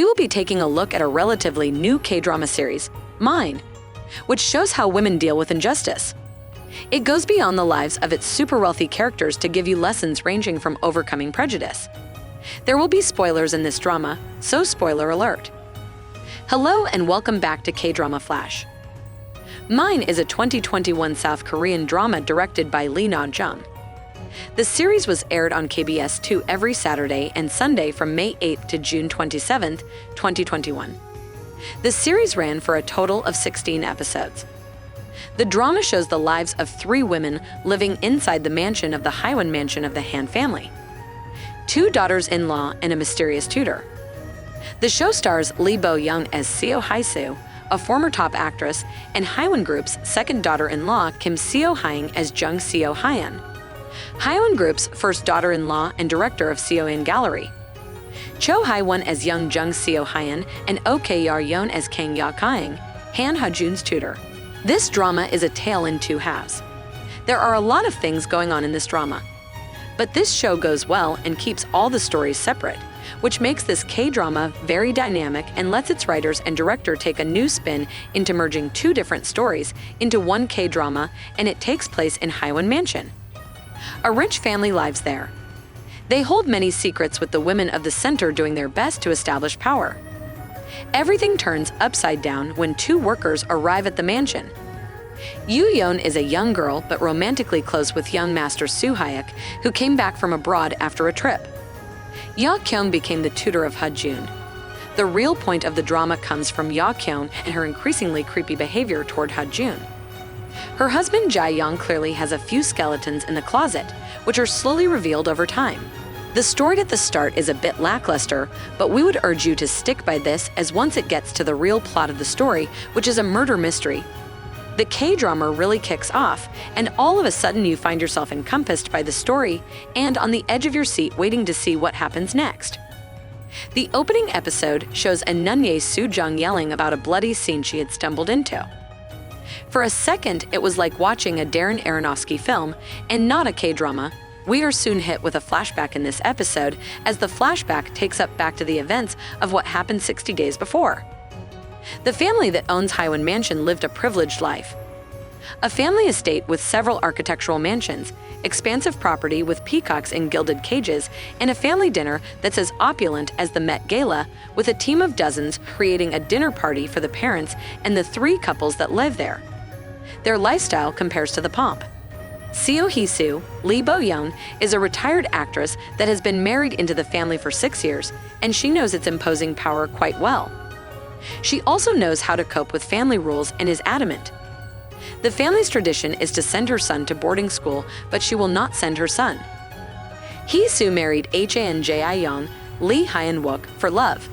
we will be taking a look at a relatively new K-drama series, Mine, which shows how women deal with injustice. It goes beyond the lives of its super wealthy characters to give you lessons ranging from overcoming prejudice. There will be spoilers in this drama, so spoiler alert. Hello and welcome back to K-Drama Flash. Mine is a 2021 South Korean drama directed by Lee Na-jung. The series was aired on KBS 2 every Saturday and Sunday from May 8 to June 27, 2021. The series ran for a total of 16 episodes. The drama shows the lives of 3 women living inside the mansion of the Hyowon mansion of the Han family. 2 daughters-in-law and a mysterious tutor. The show stars Lee Bo-young as Hi-Soo, a former top actress, and Hyowon Group's second daughter-in-law Kim Seo-Hyung as Jung Seo-Hyun. Hyowon Group's first daughter-in-law and director of Seo-Hyun Gallery. Cho Hyewon as young Jung Seo-Hyun and Oh Kar-yeon as Kang Ya-kyung, Han Ha-jun's tutor. This drama is a tale in 2 halves. There are a lot of things going on in this drama. But this show goes well and keeps all the stories separate, which makes this K-drama very dynamic and lets its writers and director take a new spin into merging 2 different stories into one K-drama, and it takes place in Hyowon Mansion. A rich family lives there. They hold many secrets with the women of the center doing their best to establish power. Everything turns upside down when 2 workers arrive at the mansion. Yoo-yeon is a young girl but romantically close with young master Soo-Hyuk, who came back from abroad after a trip. Ya-kyung became the tutor of Ha-jun. The real point of the drama comes from Ya-kyung and her increasingly creepy behavior toward Ha-jun. Her husband Jae-young clearly has a few skeletons in the closet, which are slowly revealed over time. The story at the start is a bit lackluster, but we would urge you to stick by this, as once it gets to the real plot of the story, which is a murder mystery, the K-drama really kicks off, and all of a sudden you find yourself encompassed by the story and on the edge of your seat waiting to see what happens next. The opening episode shows a nun Seo-Jung yelling about a bloody scene she had stumbled into. For a second, it was like watching a Darren Aronofsky film and not a K-drama. We are soon hit with a flashback in this episode, as the flashback takes up back to the events of what happened 60 days before. The family that owns Hyowon Mansion lived a privileged life. A family estate with several architectural mansions, expansive property with peacocks in gilded cages, and a family dinner that's as opulent as the Met Gala, with a team of dozens creating a dinner party for the parents and the 3 couples that live there. Their lifestyle compares to the pomp. Seo-Hyun, Lee Bo-young, is a retired actress that has been married into the family for 6 years, and she knows its imposing power quite well. She also knows how to cope with family rules and is adamant. The family's tradition is to send her son to boarding school, but she will not send her son. Hi-Soo married Han Jae-young, Lee Hyun-wook, for love.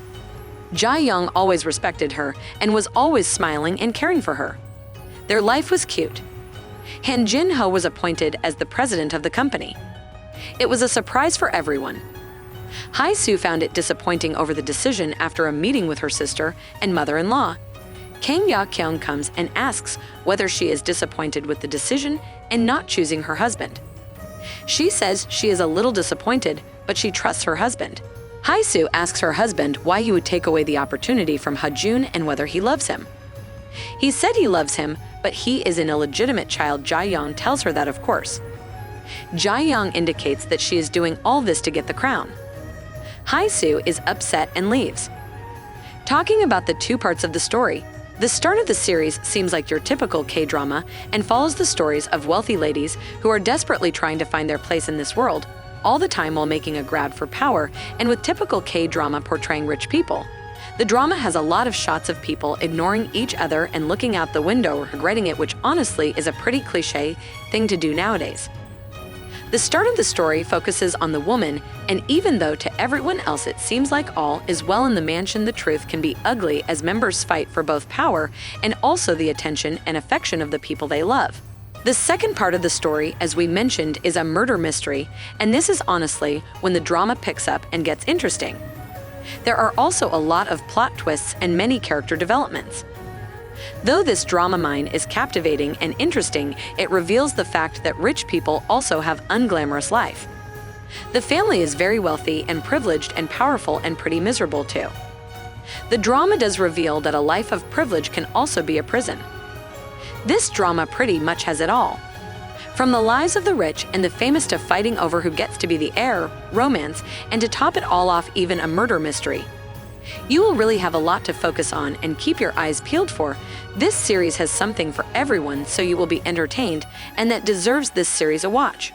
Jae-young always respected her and was always smiling and caring for her. Their life was cute. Han Jin-ho was appointed as the president of the company. It was a surprise for everyone. Hi-Soo found it disappointing over the decision after a meeting with her sister and mother-in-law. Kang Ya-kyung comes and asks whether she is disappointed with the decision and not choosing her husband. She says she is a little disappointed, but she trusts her husband. Hi-Soo asks her husband why he would take away the opportunity from Ha-jun and whether he loves him. He said he loves him, but he is an illegitimate child. Jae-young tells her that, of course. Jae-young indicates that she is doing all this to get the crown. Hi-Soo is upset and leaves. Talking about the 2 parts of the story, the start of the series seems like your typical K-drama and follows the stories of wealthy ladies who are desperately trying to find their place in this world, all the time while making a grab for power, and with typical K-drama portraying rich people. The drama has a lot of shots of people ignoring each other and looking out the window regretting it, which honestly is a pretty cliché thing to do nowadays. The start of the story focuses on the woman, and even though to everyone else it seems like all is well in the mansion, the truth can be ugly as members fight for both power and also the attention and affection of the people they love. The second part of the story, as we mentioned, is a murder mystery, and this is honestly when the drama picks up and gets interesting. There are also a lot of plot twists and many character developments. Though this drama Mine is captivating and interesting, it reveals the fact that rich people also have unglamorous life. The family is very wealthy and privileged and powerful and pretty miserable too. The drama does reveal that a life of privilege can also be a prison. This drama pretty much has it all. From the lives of the rich and the famous to fighting over who gets to be the heir, romance, and to top it all off, even a murder mystery. You will really have a lot to focus on and keep your eyes peeled for. This series has something for everyone, so you will be entertained, and that deserves this series a watch.